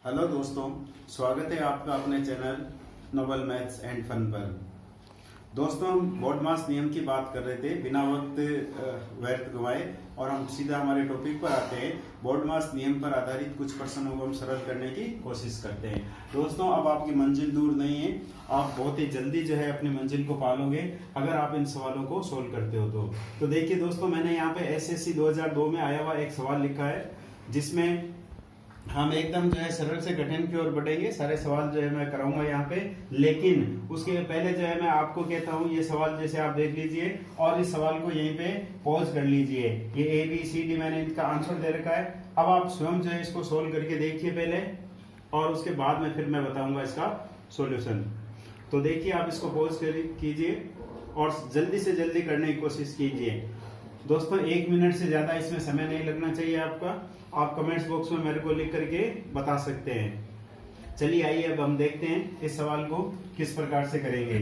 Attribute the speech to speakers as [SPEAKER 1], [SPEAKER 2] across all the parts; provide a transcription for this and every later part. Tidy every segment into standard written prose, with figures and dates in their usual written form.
[SPEAKER 1] Hello दोस्तों, स्वागत है आपका अपने channel noble maths and fun पर। दोस्तों, हम बोर्डमास नियम की बात कर रहे थे बिना वक्त व्यर्थ गवाए, और हम सीधा हमारे टॉपिक पर आते हैं। बोर्डमास नियम पर आधारित कुछ प्रश्नों को हम सरल करने की कोशिश करते हैं। दोस्तों, अब आपकी मंजिल दूर नहीं है, आप बहुत ही जल्दी जो है अपनी मंजिल को पालोगे अगर आप इन सवालों को सोल्व करते हो तो देखिए दोस्तों, मैंने यहाँ पे एसएससी 2002 में आया हुआ एक सवाल लिखा है, जिसमें हम एकदम जो है सरल से कठिन की ओर बढ़ेंगे। सारे सवाल जो है मैं कराऊंगा यहाँ पे, लेकिन उसके पहले जो है मैं आपको कहता हूँ ये सवाल जैसे आप देख लीजिए और इस सवाल को यहीं पे पॉज कर लीजिए। ये ए बी सी डी मैंने इनका आंसर दे रखा है। अब आप स्वयं जो है इसको सोल्व करके देखिए पहले, और उसके बाद में फिर मैं बताऊंगा इसका सोल्यूशन। तो देखिए, आप इसको पॉज कीजिए और जल्दी से जल्दी करने की कोशिश कीजिए। दोस्तों, 1 मिनट से ज्यादा इसमें समय नहीं लगना चाहिए आपका। आप कमेंट्स बॉक्स में मेरे को लिख करके बता सकते हैं। चलिए आइए अब हम देखते हैं इस सवाल को किस प्रकार से करेंगे।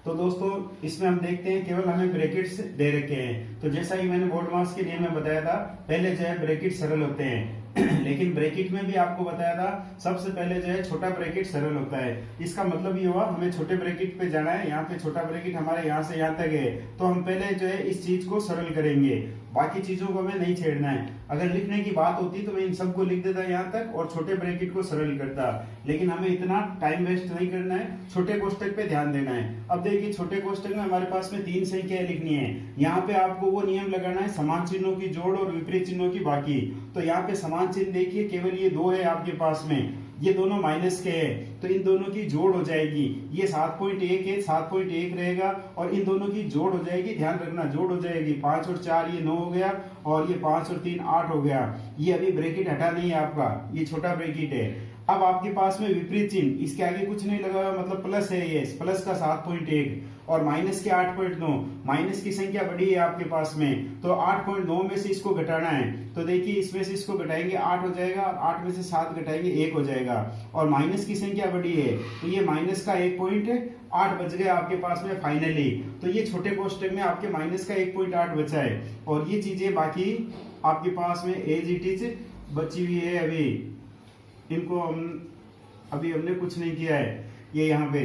[SPEAKER 1] तो दोस्तों, इसमें हम देखते हैं केवल हमें ब्रैकेट्स दे रखे हैं। तो जैसा ही मैंने बोर्डमास के नियम में बताया था, पहले जो है ब्रैकेट सरल होते हैं लेकिन ब्रैकेट में भी आपको बताया था सबसे पहले जो है छोटा ब्रैकेट सरल होता है। इसका मतलब ये हुआ हमें छोटे ब्रैकेट पे जाना है। यहाँ पे छोटा ब्रैकेट हमारे यहाँ से यहाँ तक है, तो हम पहले जो है इस चीज को सरल करेंगे, बाकी चीजों को हमें नहीं छेड़ना है। अगर लिखने की बात होती तो मैं इन सबको लिख देता यहाँ तक और छोटे ब्रैकेट को सरल करता, लेकिन हमें इतना टाइम वेस्ट नहीं करना है, छोटे कोष्टक पे ध्यान देना है। अब देखिए, छोटे कोष्टक में हमारे पास में 3 संख्याएं लिखनी है। यहाँ पे आपको वो नियम लगाना है, समान चिन्हों की जोड़ और विपरीत चिन्हों की बाकी। तो यहाँ पे समान चिन्ह देखिए, केवल ये 2 है आपके पास में, ये दोनों माइनस के हैं, तो इन दोनों की जोड़ हो जाएगी। ये 7.1 है, 7.1 रहेगा और इन दोनों की जोड़ हो जाएगी। ध्यान रखना, जोड़ हो जाएगी। 5 और 4 ये 9 हो गया, और ये 5 और 3 8 हो गया। ये अभी ब्रैकेट हटा नहीं है आपका, ये छोटा ब्रैकेट है। अब आपके पास में विपरीत चिन्ह, इसके आगे कुछ नहीं लगा हुआ, मतलब प्लस है। ये प्लस का 7.1 और माइनस के 8.9, माइनस की संख्या बड़ी है आपके पास में, तो 8.9 में से इसको घटाना है। तो देखिए, इसमें से इसको घटाएंगे 8 हो जाएगा, और 8 में से 7 घटाएंगे 1 हो जाएगा, और माइनस की संख्या बड़ी है, तो ये माइनस का 1.8 बच गया आपके पास में फाइनली। तो ये छोटे कोष्टक में आपके माइनस का 1.8 बचा है, और ये चीजें बाकी आपके पास में एज इट इज बची हुई है। अभी इनको हमने कुछ नहीं किया है। ये यहाँ पे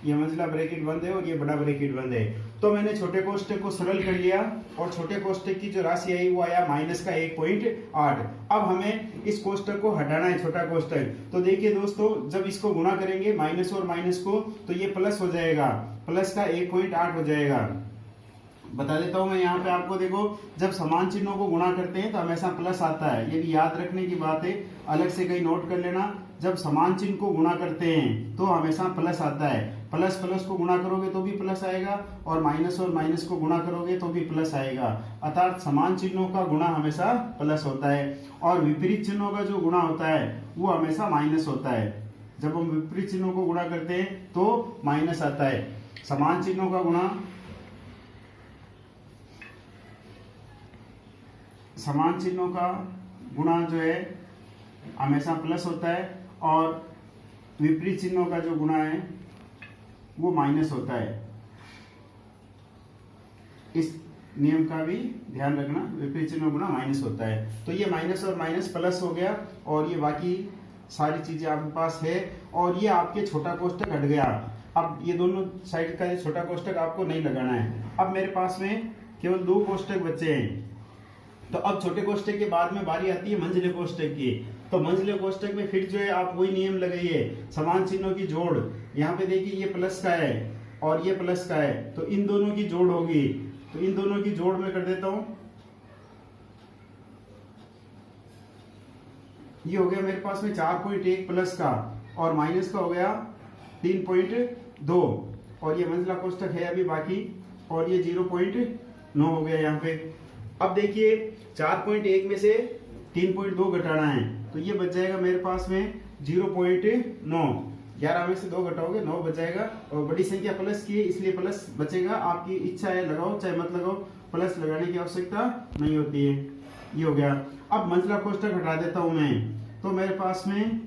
[SPEAKER 1] ये मंझला ब्रैकेट बंद है और ये बड़ा ब्रैकेट बंद है। तो मैंने छोटे कोष्टक को सरल कर लिया और छोटे कोष्टक की जो राशि आई वो आया माइनस का 1.8। अब हमें इस कोष्टक को हटाना है, छोटा कोष्टक। तो देखिए दोस्तों, जब इसको गुणा करेंगे माइनस और माइनस को, तो ये प्लस हो जाएगा, प्लस का 1.8 हो जाएगा। बता देता हूं मैं यहाँ पे आपको, देखो, जब समान चिन्हों को गुणा करते हैं तो हमेशा प्लस आता है। ये भी याद रखने की बात है, अलग से कहीं नोट कर लेना। जब समान चिन्ह को गुणा करते हैं तो हमेशा प्लस आता है। प्लस प्लस को गुणा करोगे तो भी प्लस आएगा, और माइनस को गुणा करोगे तो भी प्लस आएगा। अर्थात समान चिन्हों का गुणा हमेशा प्लस होता है, और विपरीत चिन्हों का जो गुणा होता है वो हमेशा माइनस होता है। जब हम विपरीत चिन्हों को गुणा करते हैं तो माइनस आता है। समान चिन्हों का गुणा जो है हमेशा प्लस होता है, और विपरीत चिन्हों का जो गुणा है वो माइनस होता है। इस नियम का भी ध्यान रखना, विपरीत चिन्हों गुणा माइनस होता है। तो ये माइनस और माइनस प्लस हो गया, और ये बाकी सारी चीजें आपके पास है, और ये आपके छोटा कोष्टक हट गया। अब ये दोनों साइड का छोटा कोष्टक आपको नहीं लगाना है। अब मेरे पास में केवल 2 कोष्टक बचे हैं। तो अब छोटे कोष्टक के बाद में बारी आती है मंझले कोष्टक की। तो मंझले कोष्टक में फिर जो है आप वही नियम लगाइए, समान चिन्हों की जोड़। यहाँ पे देखिए, ये प्लस का है और ये प्लस का है, तो इन दोनों की जोड़ होगी। तो इन दोनों की जोड़ में कर देता हूं। ये हो गया मेरे पास में 4.1 प्लस का, और माइनस का हो गया 3.2, और ये मंझला कोष्टक है अभी बाकी, और ये 0.9 हो गया यहाँ पे। अब देखिए, 4.1 में से 3.2 घटाना है, तो ये बच जाएगा मेरे पास में 0.9। 11 में से 2 घटाओगे 9 बच जाएगा, और बड़ी संख्या प्लस की है इसलिए प्लस बचेगा। आपकी इच्छा है लगाओ चाहे मत लगाओ, प्लस लगाने की आवश्यकता नहीं होती है। ये हो गया। अब मंझला कोष्टक हटा देता हूं मैं, तो मेरे पास में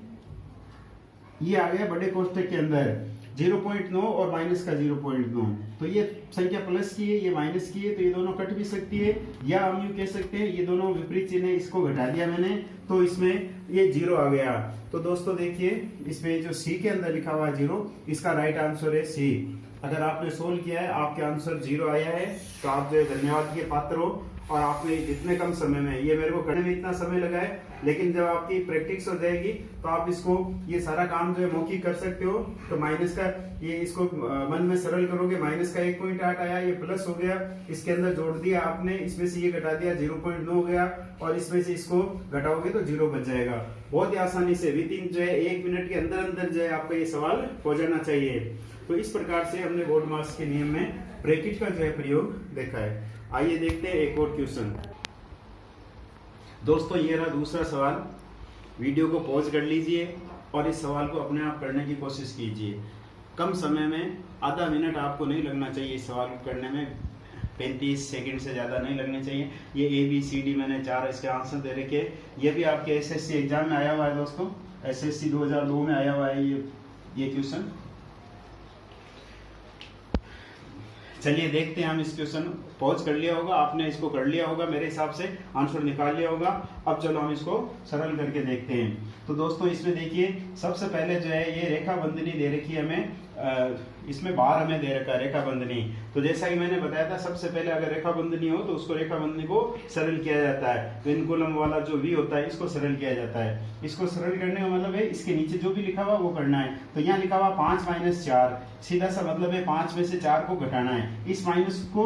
[SPEAKER 1] ये आ गया बड़े कोष्टक के अंदर। 0.9 और माइनस का 0.9, तो ये संख्या प्लस की है, ये माइनस की है, तो ये दोनों कट भी सकती है, या हम यूं कह सकते हैं ये दोनों विपरीत चिन्ह है, इसको घटा दिया मैंने तो इसमें ये 0 आ गया। तो दोस्तों देखिए इसमें जो सी के अंदर लिखा हुआ है 0, इसका राइट आंसर है सी। अगर आपने सोल्व किया है, आपके आंसर 0 आया है, तो आप जो है धन्यवाद के पात्र हो। और आपने जितने कम समय में, ये मेरे को करने में इतना समय लगा है, लेकिन जब आपकी प्रैक्टिस हो जाएगी तो आप इसको ये सारा काम जो है मौखिक कर सकते हो। तो माइनस का ये इसको मन में सरल करोगे, माइनस का 1.8 आया, ये प्लस हो गया, इसके अंदर जोड़ दिया आपने, इसमें से ये घटा दिया 0.9 हो गया, और इसमें से इसको घटाओगे तो 0 बच जाएगा। बहुत ही आसानी से विदिन जो है 1 मिनट के अंदर अंदर जो है आपका ये सवाल हो जाना चाहिए। तो इस प्रकार से हमने बोर्ड मार्क्स के नियम में ब्रैकेट का जो है प्रयोग देखा है। आइए देखते हैं एक और क्वेश्चन। दोस्तों ये रहा दूसरा सवाल। वीडियो को पॉज कर लीजिए और इस सवाल को अपने आप करने की कोशिश कीजिए। कम समय में, आधा मिनट आपको नहीं लगना चाहिए इस सवाल को करने में, 35 सेकंड से ज़्यादा नहीं लगने चाहिए। ये ABCD मैंने 4 इसके आंसर दे रखे। ये भी आपके SSC एग्जाम में आया हुआ है दोस्तों, SSC 2002 में आया हुआ है ये क्वेश्चन। चलिए देखते हैं हम इस क्वेश्चन। पॉज कर लिया होगा आपने, इसको कर लिया होगा, मेरे हिसाब से आंसर निकाल लिया होगा। अब चलो हम इसको सरल करके देखते हैं। तो दोस्तों इसमें देखिए सबसे पहले जो है ये रेखा बंधनी दे रखी है हमें, इसमें बाहर हमें दे रखा है रेखा बंधनी। तो जैसा कि मैंने बताया था, सबसे पहले अगर रेखा बंधनी हो तो उसको रेखा बंधनी को सरल किया जाता है। विनकुलम वाला जो V होता है इसको सरल किया जाता है। इसको सरल करने का मतलब है इसके नीचे जो भी लिखा हुआ वो करना है। तो यहाँ लिखा हुआ 5 - 4, सीधा सा मतलब है 5 में से 4 को घटाना है। इस माइनस को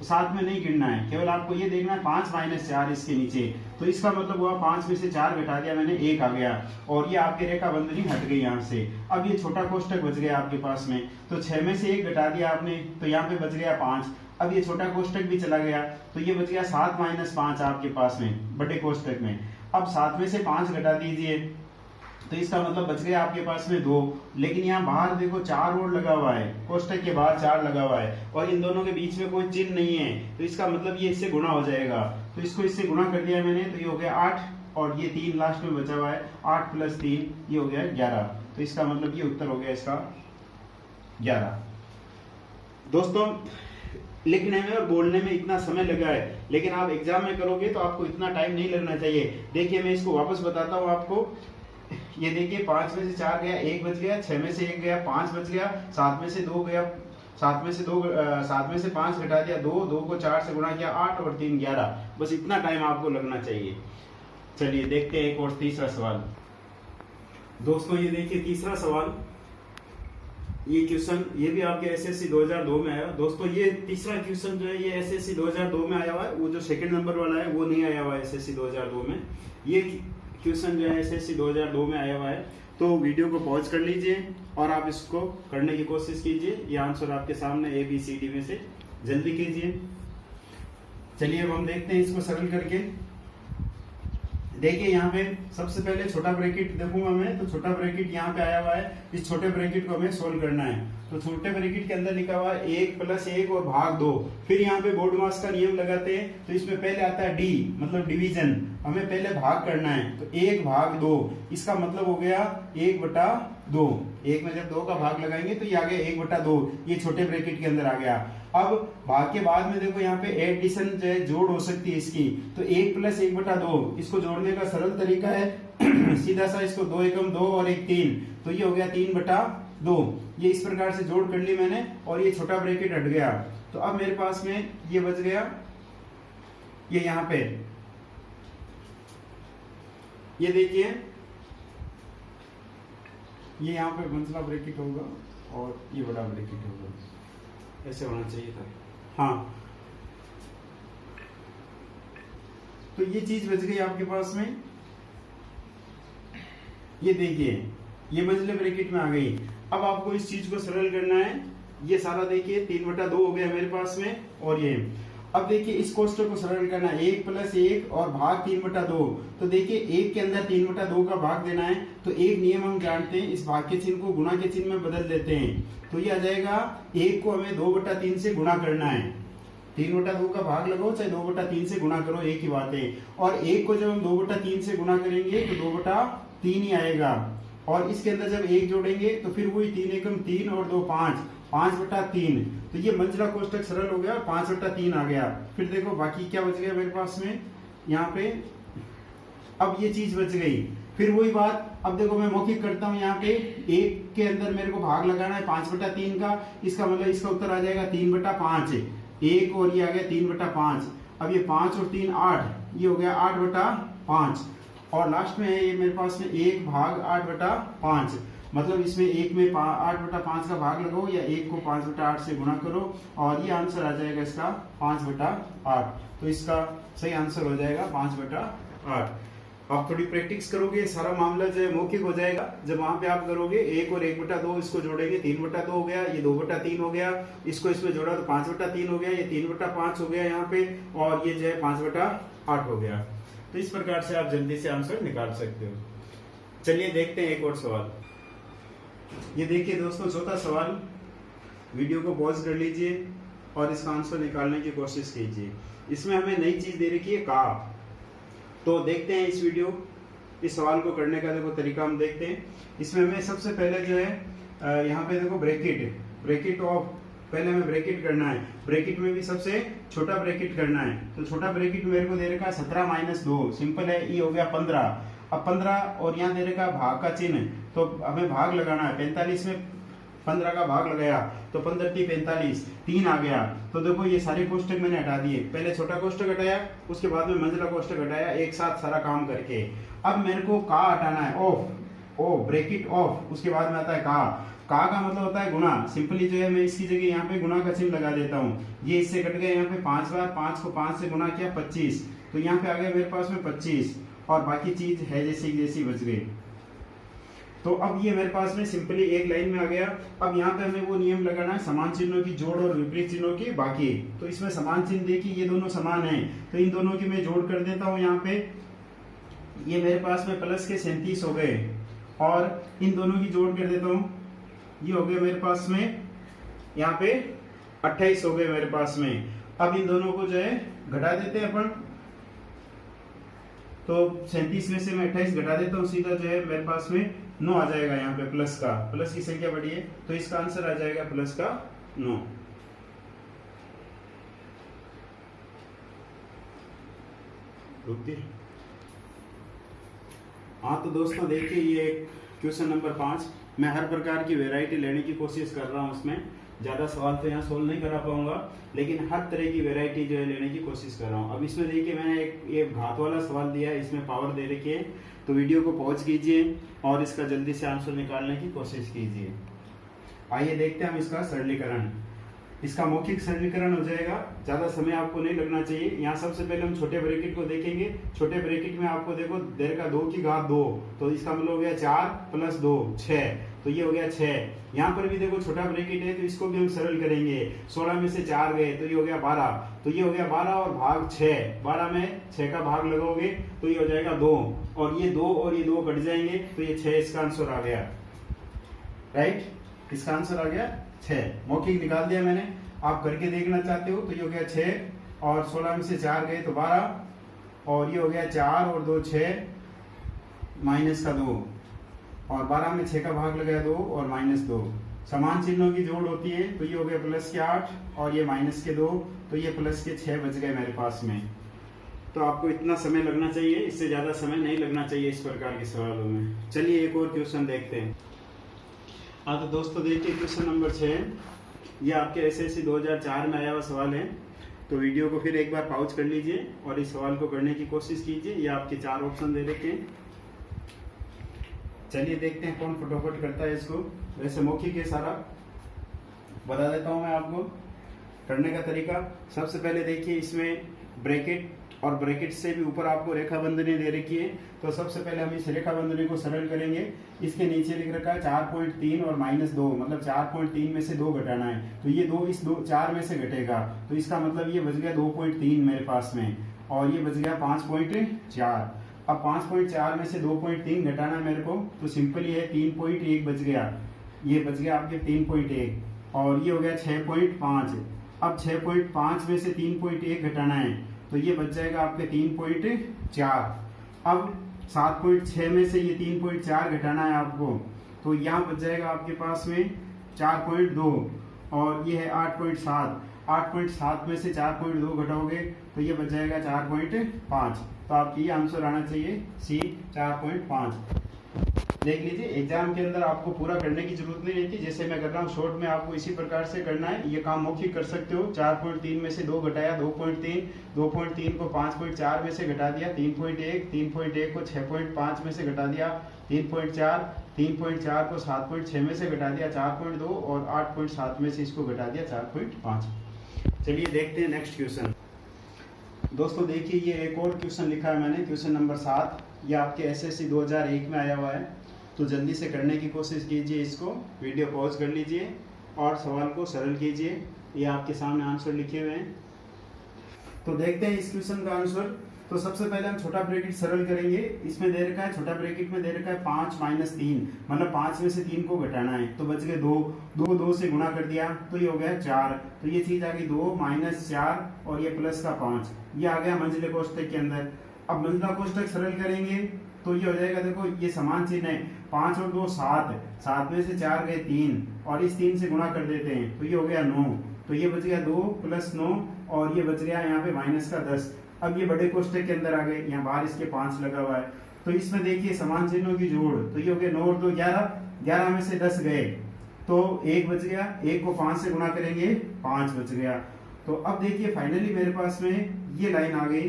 [SPEAKER 1] साथ में नहीं गिनना है, केवल आपको ये देखना है 5 - 4 इसके नीचे। तो इसका मतलब हुआ 5 में से 4 घटा दिया मैंने, 1 आ गया, और ये आपकी रेखा बंधनी हट गई यहाँ से। अब ये छोटा कोष्टक बच गया आपके पास में, तो 6 में से 1 घटा दिया आपने, तो यहाँ पे बच गया 5। अब ये छोटा कोष्टक भी चला गया, तो ये बच गया 7 - 5 आपके पास में बड़े कोष्टक में। अब 7 में से 5 घटा दीजिए, तो इसका मतलब बच गया आपके पास में 2। लेकिन यहाँ बाहर देखो 4 और लगा हुआ है, कोष्टक के बाहर 4 लगा हुआ है, और इन दोनों के बीच में कोई चिन्ह नहीं है, तो इसका मतलब ये इससे गुणा हो जाएगा। तो इसको इससे गुणा कर दिया मैंने, तो ये हो गया 8, और ये 3 लास्ट में बचा हुआ है, 8 + 3 ये हो गया 11। तो इसका मतलब ये उत्तर हो गया इसका 11। दोस्तों लिखने में और बोलने में इतना समय लगा है, लेकिन आप एग्जाम में करोगे तो आपको इतना टाइम नहीं लगना चाहिए। देखिए मैं इसको वापस बताता हूँ आपको। ये देखिए 5 में से 4 गया, 1 बच गया, 6 में से 1 गया, 5 बच गया, 7 में से 2 गया, 7 में से 5 घटा दिया 2, 2 को 4 से गुणा किया 8, और 3 11। बस इतना टाइम आपको लगना चाहिए। चलिए देखते हैं एक और तीसरा सवाल। दोस्तों ये देखिए तीसरा सवाल, ये क्वेश्चन ये भी आपके SSC 2002 में आया। दोस्तों ये तीसरा क्वेश्चन जो है ये SSC 2002 में आया हुआ है, वो जो सेकंड नंबर वाला है वो नहीं आया हुआ है SSC 2002 में। ये क्वेश्चन जो है SSC 2002 में आया हुआ है। तो वीडियो को पॉज कर लीजिए और आप इसको करने की कोशिश कीजिए। ये आंसर आपके सामने ABCD में से, जल्दी कीजिए। चलिए अब हम देखते हैं इसको सरल करके। देखिए यहाँ पे सबसे पहले छोटा ब्रैकेट देखूंगा मैं, तो छोटा ब्रैकेट यहाँ पे आया हुआ है, इस छोटे ब्रैकेट को हमें सोल्व करना है। तो छोटे ब्रैकेट के अंदर लिखा हुआ है 1 + 1 और भाग 2। फिर यहाँ पे बोर्ड मास का नियम लगाते हैं, तो इसमें पहले आता है D मतलब डिवीजन, हमें पहले भाग करना है। तो 1/2, इसका मतलब हो गया 1/2। 1 में जब 2 का भाग लगाएंगे तो ये आ गया 1/2, ये छोटे ब्रैकेट के अंदर आ गया। अब भाग के बाद में देखो यहाँ पे एडिशन जो है जोड़ हो सकती है इसकी, तो 1 + 1/2, इसको जोड़ने का सरल तरीका है सीधा सा इसको 2 एकम 2 और 1 3, तो ये हो गया 3/2। ये इस प्रकार से जोड़ कर ली मैंने, और ये छोटा ब्रैकेट हट गया। तो अब मेरे पास में ये बच गया, ये यहाँ पे ये देखिए, ये यहाँ पे मंझला ब्रैकेट होगा और ये बड़ा ब्रैकेट होगा, ऐसे होना चाहिए था। हाँ तो ये चीज बच गई आपके पास में। ये देखिए ये मंझले ब्रैकेट में आ गई। अब आपको इस चीज को सरल करना है। ये सारा देखिए 3/2 हो गया मेरे पास में, और ये अब देखिए इस कोष्टक को सरल करना है, 1 + 1 और भाग 3/2। तो देखिए 1 के अंदर 3/2 का भाग देना है, तो एक नियम हम जानते हैं, इस भाग के चिन्ह को गुणा के चिन्ह में बदल देते हैं। तो ये आ जाएगा 1 को हमें 2/3 से गुणा करना है। 3/2 का भाग लगाओ चाहे 2/3 से गुणा करो, एक ही बात है। और 1 को जब हम 2/3 से गुणा करेंगे तो 2/3 ही आएगा। और इसके अंदर जब 1 जोड़ेंगे तो फिर वही 3 एकम 3 और 2 5, 5/3। तो ये मंझला कोष्टक सरल हो गया और 5/3 आ गया। फिर देखो बाकी क्या बच गया मेरे पास में यहाँ पे, अब ये चीज बच गई। फिर वही बात, अब देखो मैं मौखिक करता हूँ, यहाँ पे 1 के अंदर मेरे को भाग लगाना है 5/3 का, इसका मतलब इसका उत्तर आ जाएगा 3/5। 1 और ये आ गया 3/5। अब ये 5 और 3 8, ये हो गया 8/5। और लास्ट में है ये मेरे पास में 1 भाग 8/5, मतलब इसमें 1 में 8/5 का भाग लगाओ या 1 को 5/8 से गुणा करो और ये आंसर आ जाएगा इसका 5/8। तो इसका सही आंसर हो जाएगा 5/8। आप थोड़ी प्रैक्टिस करोगे सारा मामला जो है मौखिक हो जाएगा। जब वहां पे आप करोगे 1 और 1/2 इसको जोड़ेंगे 3/2 हो गया, ये 2/3 हो गया, इसको इसमें जोड़ा तो 5/3 हो गया, ये 3/5 हो गया यहाँ पे, और ये जो है 5/8 हो गया। तो इस प्रकार से आप जल्दी से आंसर निकाल सकते हो। चलिए देखते हैं एक और सवाल। ये देखिए दोस्तों, चौथा सवाल, वीडियो को पॉज कर लीजिए और इसका आंसर निकालने की कोशिश कीजिए। इसमें हमें नई चीज दे रखी है का। तो देखते हैं इस सवाल को करने का देखो तरीका हम देखते हैं। इसमें हमें सबसे पहले जो है यहाँ पे देखो ब्रैकेट ऑफ, पहले हमें ब्रैकेट करना है। ब्रैकेट में भी सबसे छोटा ब्रैकेट करना है। तो छोटा ब्रैकेट मेरे को दे रखा है 17 - 2, सिंपल है, ये हो गया 15। अब 15 और यहाँ दे रखा भाग का चिन्ह, तो हमें भाग लगाना है। 45 में 15 का भाग लगाया तो 15 × 45, 3 आ गया। तो देखो ये सारे कोष्टक मैंने हटा दिए, पहले छोटा कोष्टक हटाया, उसके बाद में मंझला कोष्टक हटाया, एक साथ सारा काम करके। अब मेरे को का हटाना है, ऑफ, ब्रैकेट ऑफ, उसके बाद में आता है का का मतलब होता है गुणा। सिंपली जो है मैं इसकी जगह यहाँ पे गुणा का चिन्ह लगा देता हूँ। ये इससे कट गया, यहाँ पे 5 बार, 5 को 5 से गुणा किया 25, तो यहाँ पे आ गया मेरे पास में 25, और बाकी चीज है जैसी जैसी बच गई। तो अब ये मेरे पास में सिंपली एक लाइन में आ गया। अब यहाँ पे हमें वो नियम लगाना है समान चिन्हों की जोड़ और विपरीत चिन्हों की बाकी। तो इसमें समान चिन्ह देखिए, ये दोनों समान हैं, तो इन दोनों की मैं जोड़ कर देता हूँ। यहाँ पे ये मेरे पास में प्लस के 37 हो गए, और इन दोनों की जोड़ कर देता हूँ, ये हो गए मेरे पास में यहाँ पे 28 हो गए मेरे पास में। अब इन दोनों को जो है घटा देते हैं अपन, तो 37 में से मैं 28 घटा देता हूँ, सीधा जो है मेरे पास में 9 आ जाएगा। यहाँ पे प्लस की संख्या बढ़ी है, तो इसका आंसर आ जाएगा प्लस का 9। हाँ तो दोस्तों देखिए, ये क्वेश्चन नंबर 5, मैं हर प्रकार की वैरायटी लेने की कोशिश कर रहा हूँ। उसमें ज़्यादा सवाल तो यहाँ सोल्व नहीं करा पाऊंगा, लेकिन हर तरह की वैरायटी जो है लेने की कोशिश कर रहा हूँ। अब इसमें देखिए मैंने एक घात वाला सवाल दिया है, इसमें पावर दे रखी है, तो वीडियो को पॉज कीजिए और इसका जल्दी से आंसर निकालने की कोशिश कीजिए। आइए देखते हैं हम इसका सरलीकरण। इसका मौखिक सरलीकरण हो जाएगा, ज्यादा समय आपको नहीं लगना चाहिए। यहाँ सबसे पहले हम छोटे ब्रैकेट को देखेंगे। छोटे ब्रैकेट में आपको देखो देर का 2 की घात 2, तो इसका मतलब हो गया 4 + 2 6, तो ये हो गया 6। यहाँ पर भी देखो छोटा ब्रैकेट है, तो इसको भी हम सरल करेंगे। 16 में से 4 गए तो ये हो गया 12, तो ये हो गया 12 और भाग 6, 12 में 6 का भाग लगाओगे तो ये हो जाएगा 2, और ये 2 और ये 2 कट जाएंगे, तो ये 6 इसका आंसर आ गया। राइट, इसका आंसर आ गया 6। मौखिक निकाल दिया मैंने, आप करके देखना चाहते हो तो ये हो गया 6, और 16 में से 4 गए तो 12, और ये हो गया 4 और 2 6 माइनस का 2, और 12 में 6 का भाग लगाया 2 और -2। समान चिन्हों की जोड़ होती है, तो ये हो गया प्लस के 8 और ये माइनस के 2, तो ये प्लस के 6 बच गए मेरे पास में। तो आपको इतना समय लगना चाहिए, इससे ज्यादा समय नहीं लगना चाहिए इस प्रकार के सवालों में। चलिए एक और क्वेश्चन देखते हैं। हाँ तो दोस्तों देखिए क्वेश्चन नंबर 6, ये आपके एसएससी 2004 में आया हुआ सवाल है। तो वीडियो को फिर एक बार पॉज कर लीजिए और इस सवाल को करने की कोशिश कीजिए। ये आपके 4 ऑप्शन दे रखे हैं। चलिए देखते हैं कौन फटाफट करता है इसको। वैसे मौखिक है सारा, बता देता हूं मैं आपको करने का तरीका। सबसे पहले देखिए इसमें ब्रैकेट और ब्रैकेट से भी ऊपर आपको रेखा बंधनी दे रखी है। तो सबसे पहले हम इस रेखा बंधनी को सरल करेंगे। इसके नीचे लिख रखा है 4.3 और -2, मतलब 4.3 में से 2 घटाना है, तो ये 2 इस 4 में से घटेगा, तो इसका मतलब ये बच गया 2.3 मेरे पास में, और ये बच गया 5.4। अब 5.4 में से 2.3 घटाना है मेरे को, तो सिंपल ये है 3.1 बच गया, ये बच गया आपके 3.1, और ये हो गया 6.5। अब 6.5 में से 3.1 घटाना है, तो ये बच जाएगा आपके 3.4। अब 7.6 में से ये 3.4 घटाना है आपको, तो यहाँ बच जाएगा आपके पास में 4.2 और ये है 8.7। 8.7 में से 4.2 घटाओगे तो ये बच जाएगा 4.5। तो आपकी ये आंसर आना चाहिए सी 4.5। देख लीजिए एग्जाम के अंदर आपको पूरा करने की जरूरत नहीं रहती, जैसे मैं कर रहा हूँ शॉर्ट में आपको इसी प्रकार से करना है। ये काम मौखिक कर सकते हो। 4.3 में से 2 घटाया 2.3, 2.3 को 5.4 में से घटा दिया 3.1, 3.1 को 6.5 में से घटा दिया 3.4, 3.4 को 7.6 में से घटा दिया 4.2 और 8.7 में से इसको घटा दिया 4.5। चलिए देखते हैं नेक्स्ट क्वेश्चन। दोस्तों देखिए ये एक और क्वेश्चन लिखा है मैंने, क्वेश्चन नंबर 7। ये आपके एसएससी 2001 में आया हुआ है, तो जल्दी से करने की कोशिश कीजिए। इसको वीडियो पॉज कर लीजिए और सवाल को सरल कीजिए। ये आपके सामने आंसर लिखे हुए हैं, तो देखते हैं इस क्वेश्चन का आंसर। तो सबसे पहले हम छोटा ब्रैकेट सरल करेंगे। इसमें दे रखा है, छोटा ब्रैकेट में दे रखा है 5 - 3, मतलब 5 में से 3 को घटाना है, तो बच गए 2। 2 2 से गुणा कर दिया तो ये हो गया 4, तो ये चीज आ गई 2 - 4 और ये प्लस का 5, ये आ गया मंझले कोष्ठक के अंदर। अब मंझला कोष्ठक सरल करेंगे तो ये हो जाएगा, देखो ये समान चिन्ह है, 5 और 2 7, 7 में से 4 गए 3 और इस 3 से गुणा कर देते हैं तो ये हो गया 9, तो ये बच गया 2 + 9 और ये बच गया यहाँ पे माइनस का 10। अब ये बड़े कोष्ठक के अंदर आ गए, यहाँ बाहर इसके 5 लगा हुआ है, तो इसमें देखिए समान चिन्हों की जोड़, तो ये हो गया 9 और 2 11, 11 में से 10 गए तो 1 बच गया, 1 को 5 से गुणा करेंगे 5 बच गया। तो अब देखिए फाइनली मेरे पास में ये लाइन आ गई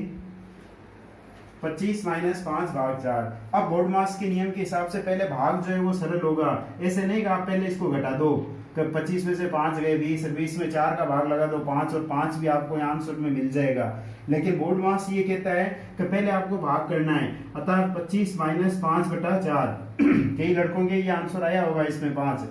[SPEAKER 1] 25 - 5/4। अब बोर्ड मास के नियम के हिसाब से पहले भाग जो है वो सरल होगा, ऐसे नहीं कि आप पहले इसको घटा दो, 25 में से 5 गए 20, 20 में 4 का भाग लगा दो 5 और 5 भी आपको आंसर में मिल जाएगा। लेकिन बोर्ड मास ये कहता है कि पहले आपको भाग करना है, अतः 25 - 5/4। कई लड़कों के ये आंसर आया होगा इसमें 5,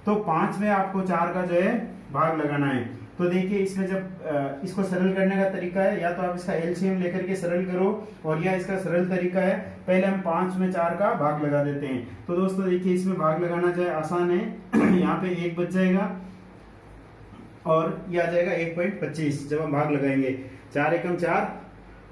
[SPEAKER 1] तो 5 में आपको 4 का जो है भाग लगाना है। तो देखिए इसमें जब इसको सरल करने का तरीका है, या तो आप इसका एलसीएम लेकर के सरल करो, और या इसका सरल तरीका है पहले हम 5 में 4 का भाग लगा देते हैं। तो दोस्तों देखिए इसमें भाग लगाना जो है आसान है। यहाँ पे 1 बच जाएगा और ये आ जाएगा 1.25 जब हम भाग लगाएंगे। 4 एकम 4,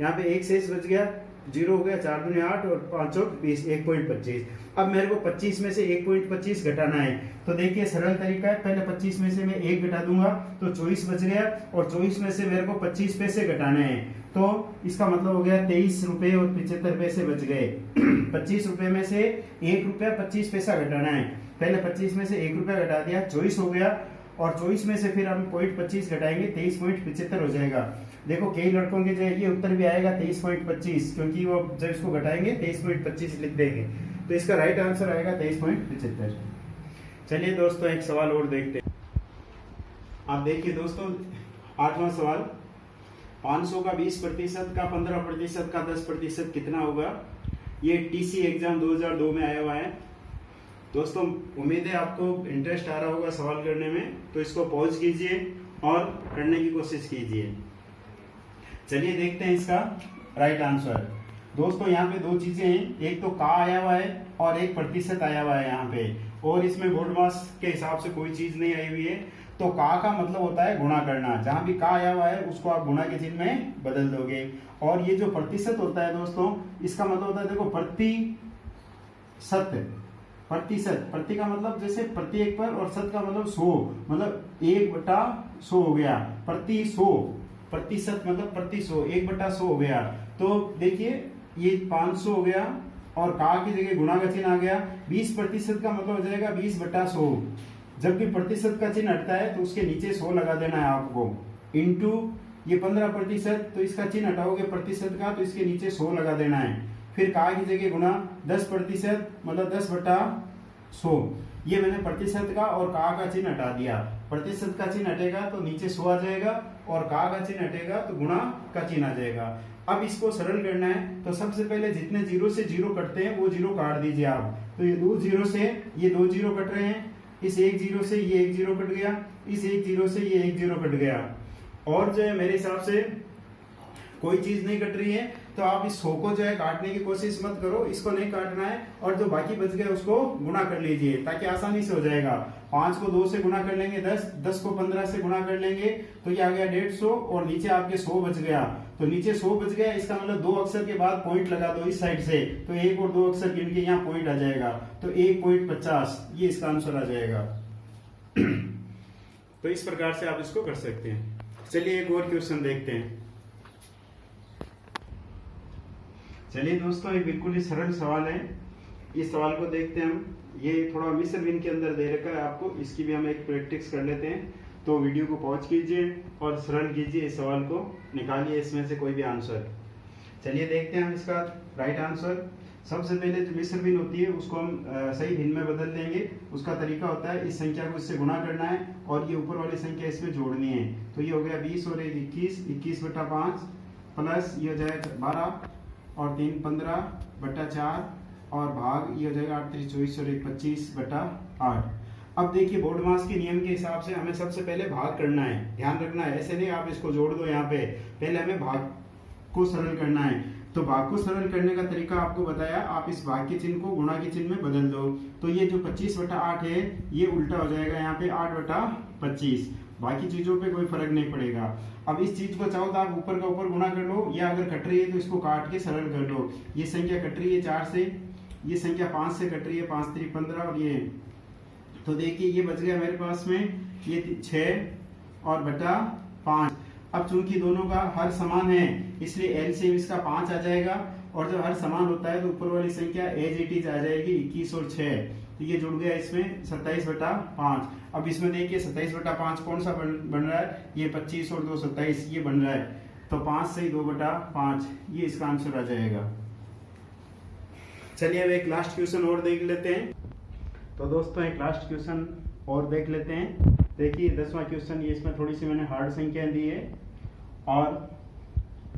[SPEAKER 1] यहाँ पे 1 शेष बच गया, 0 हो गया, 4 दूनी 8 और 5 चौक 20, 1.25। अब मेरे को 25 में से 1.25 घटाना है, तो देखिए सरल तरीका है, पहले 25 में से मैं 1 घटा दूंगा तो 24 बच गया, और 24 में से मेरे को 25 पैसे घटाने हैं, तो इसका मतलब हो गया 23 रुपए और 75 पैसे बच गए। 25 रुपए में से 1 रुपया 25 पैसा घटाना है, पहले 25 में से 1 रुपया घटा दिया, 24 हो गया, और 24 में से फिर हम 0.25 घटाएंगे, 23.75 हो जाएगा। देखो कई लड़कों के जो ये उत्तर भी आएगा 23.25, क्योंकि वो जब इसको घटाएंगे 23.25 लिख देंगे, तो इसका राइट आंसर आएगा 23.75। चलिए दोस्तों एक सवाल और देखते हैं। आप देखिए दोस्तों 8वां सवाल, 500 का 20% का 15% का 10% कितना होगा? ये टीसी एग्जाम 2002 में आया हुआ है। दोस्तों उम्मीद है आपको इंटरेस्ट आ रहा होगा सवाल करने में, तो इसको पॉज कीजिए और करने की कोशिश कीजिए। चलिए देखते हैं इसका राइट आंसर। दोस्तों यहाँ पे 2 चीजें हैं, एक तो का आया हुआ है और एक प्रतिशत आया हुआ है यहाँ पे, और इसमें बोर्ड मास के हिसाब से कोई चीज नहीं आई हुई है। तो का मतलब होता है गुणा करना, जहां भी का आया हुआ है उसको आप गुणा के चिन्ह में बदल दोगे। और ये जो प्रतिशत होता है दोस्तों, इसका मतलब होता है देखो प्रतिशत, प्रति का मतलब जैसे प्रति 1 पर, और शत का मतलब 100, मतलब 1/100 हो गया, प्रति 100, प्रतिशत मतलब प्रति 100, 1/100 हो गया। तो देखिए ये 500 हो गया और का की जगह गुणा का चिन्ह आ गया। 20% का मतलब हो जाएगा 20/100। जब भी प्रतिशत का चिन्ह हटता है तो उसके नीचे 100 लगा देना है आपको, इंटू ये 15%, तो इसका चिन्ह हटाओगे प्रतिशत का, तो इसके नीचे 100 लगा देना है। फिर का की जगह गुणा 10% मतलब 10/100, ये मैंने प्रतिशत का और का चिन्ह हटा दिया। प्रतिशत का चिन्ह हटेगा तो नीचे 100 आ जाएगा, और का चिन्ह हटेगा तो गुणा का चिन्ह आ जाएगा। अब इसको सरल करना है, तो सबसे पहले जितने 0 से 0 कटते हैं वो 0 काट दीजिए आप। तो ये 2 0 से ये 2 0 कट रहे हैं, इस 1 0 से ये 1 0 कट गया, इस 1 0 से ये 1 0 कट गया, और जो है मेरे हिसाब से कोई चीज नहीं कट रही है, तो आप इस 100 को जो है काटने की कोशिश मत करो, इसको नहीं काटना है, और जो बाकी बच गए उसको गुणा कर लीजिए ताकि आसानी से हो जाएगा। 5 को 2 से गुणा कर लेंगे 10, 10 को 15 से गुणा कर लेंगे तो ये आ गया 150, और नीचे आपके 100 बच गया, तो तो नीचे 100 बच गया, इसका मतलब 2 अक्षर के बाद पॉइंट लगा दो इस साइड से, तो 1 और 2 अक्षर गिन के यहाँ पॉइंट आ जाएगा, तो 1.50 ये इसका आंसर आ जाएगा। तो इस प्रकार से आप इसको कर सकते हैं। चलिए एक और क्वेश्चन देखते हैं। चलिए दोस्तों, एक बिल्कुल ही सरल सवाल है, इस सवाल को देखते हैं हम। ये थोड़ा मिस्र बिन के अंदर दे रखा है आपको, इसकी भी हम एक प्रैक्टिस कर लेते हैं। तो वीडियो को पॉज कीजिए और सरल कीजिए, इस सवाल को निकालिए इसमें से कोई भी आंसर। चलिए देखते हैं हम इसका राइट आंसर। सबसे पहले जो मिस्र बिन होती है उसको हम सही भिन्न में बदल देंगे। उसका तरीका होता है इस संख्या को इससे गुणा करना है और ये ऊपर वाली संख्या इसमें जोड़नी है। तो ये हो गया 20 और 1 21, 21/5 प्लस ये हो जाएगा 12 और 3 15/4 और भाग ये हो जाएगा 8 3 24 और 1 25/8। अब देखिए बोर्ड मास के नियम के हिसाब से हमें सबसे पहले भाग करना है, ध्यान रखना है, ऐसे नहीं आप इसको जोड़ दो यहाँ पे, पहले हमें भाग को सरल करना है। तो भाग को सरल करने का तरीका आपको बताया, आप इस भाग के चिन्ह को गुणा के चिन्ह में बदल दो। तो ये जो 25/8 है ये उल्टा हो जाएगा यहाँ पे 8/25, बाकी चीजों पे कोई फर्क नहीं पड़ेगा। अब इस चीज को चाहो तो आप ऊपर का ऊपर गुणा कर लो, या अगर कट रही है तो इसको काट के सरल कर लो। ये संख्या कट रही है 4 से, ये संख्या 5 से कट रही है, 5 3 15 और ये, तो देखिए ये बच गया मेरे पास में ये 6 और बटा 5। अब चूंकि दोनों का हर समान है इसलिए एलसीएम इसका 5 आ जाएगा, और जब हर समान होता है तो ऊपर वाली संख्या एज इट इज आ जाएगी 21 और 6, तो ये जुड़ गया इसमें 27/5। अब इसमें देखिए 27/5 कौन सा बन रहा है, ये 25 और 2 27 ये बन रहा है, तो 5 से 2/5 ये इसका आंसर आ जाएगा। चलिए अब एक लास्ट क्वेश्चन और देख लेते हैं। तो दोस्तों एक लास्ट क्वेश्चन और देख लेते हैं। देखिए 10वां क्वेश्चन, ये इसमें थोड़ी सी मैंने हार्ड संख्या दी है और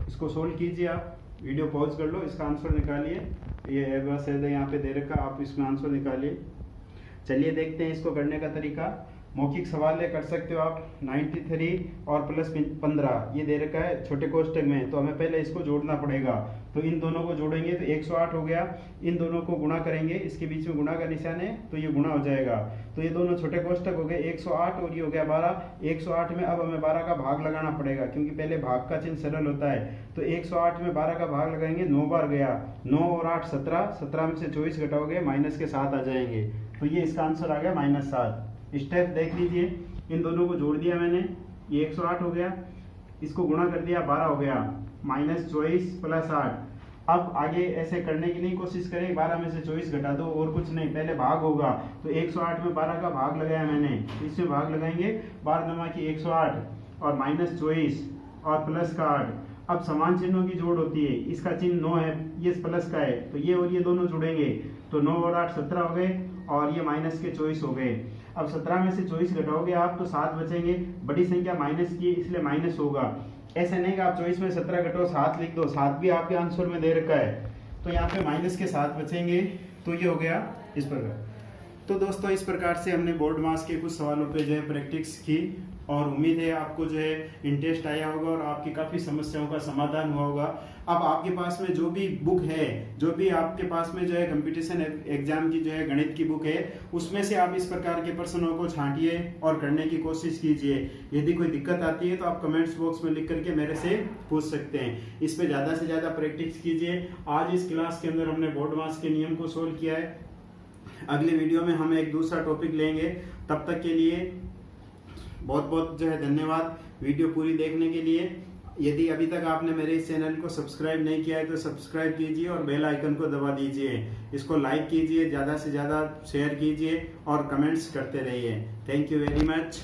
[SPEAKER 1] इसको सोल्व कीजिए। आप वीडियो पॉज कर लो, इसका आंसर निकालिए। ये बस है यहाँ पे दे रखा, आप इसमें आंसर निकालिए। चलिए देखते हैं इसको करने का तरीका। मौखिक सवाल है, कर सकते हो आप। 93 और प्लस 15 ये दे रखा है छोटे कोष्टक में, तो हमें पहले इसको जोड़ना पड़ेगा। तो इन दोनों को जोड़ेंगे तो 108 हो गया, इन दोनों को गुणा करेंगे, इसके बीच में गुणा का निशान है तो ये गुणा हो जाएगा। तो ये दोनों छोटे कोष्टक हो गए 108 और ये हो गया 12। 108 में अब हमें 12 का भाग लगाना पड़ेगा, क्योंकि पहले भाग का चिन्ह सरल होता है। तो 108 में 12 का भाग लगाएंगे, 9 बार गया, 9 और 8 17, 17 में से 24 घटाओगे माइनस के 7 आ जाएंगे, तो ये इसका आंसर आ गया -7। स्टेप देख लीजिए, इन दोनों को जोड़ दिया मैंने, ये 108 हो गया, इसको गुणा कर दिया 12 हो गया, -24 + 8। अब आगे ऐसे करने की नहीं कोशिश करें, 12 में से 24 घटा दो और कुछ नहीं, पहले भाग होगा। तो 108 में 12 का भाग लगाया मैंने, इसमें भाग लगाएंगे 12 की 108 और -24 और प्लस का 8। अब समान चिन्हों की जोड़ होती है, इसका चिन्ह 9 है, ये प्लस का है, तो ये और ये दोनों जुड़ेंगे, तो 9 और 8 17 हो गए और ये माइनस के 24 हो गए। अब 17 में से 24 घटाओगे आप तो 7 बचेंगे, बड़ी संख्या माइनस की इसलिए माइनस होगा। ऐसे नहीं कि आप 24 में 17 घटाओ 7 लिख दो, 7 भी आपके आंसर में दे रखा है, तो यहाँ पे माइनस के 7 बचेंगे, तो ये हो गया इस प्रकार। तो दोस्तों इस प्रकार से हमने बोर्ड मास के कुछ सवालों पे जो है प्रैक्टिस की, और उम्मीद है आपको जो है इंटरेस्ट आया होगा और आपकी काफ़ी समस्याओं का समाधान हुआ होगा। अब आपके पास में जो भी बुक है, जो भी आपके पास में जो है कंपटीशन एग्जाम की जो है गणित की बुक है, उसमें से आप इस प्रकार के प्रश्नों को छांटिए और करने की कोशिश कीजिए। यदि कोई दिक्कत आती है तो आप कमेंट्स बॉक्स में लिख करके मेरे से पूछ सकते हैं। इस पर ज़्यादा से ज़्यादा प्रैक्टिस कीजिए। आज इस क्लास के अंदर हमने बोर्ड मास के नियम को सोल्व किया है। अगले वीडियो में हम एक दूसरा टॉपिक लेंगे। तब तक के लिए बहुत बहुत जो है धन्यवाद वीडियो पूरी देखने के लिए। यदि अभी तक आपने मेरे इस चैनल को सब्सक्राइब नहीं किया है तो सब्सक्राइब कीजिए और बेल आइकन को दबा दीजिए। इसको लाइक कीजिए, ज़्यादा से ज़्यादा शेयर कीजिए और कमेंट्स करते रहिए। Thank you very much.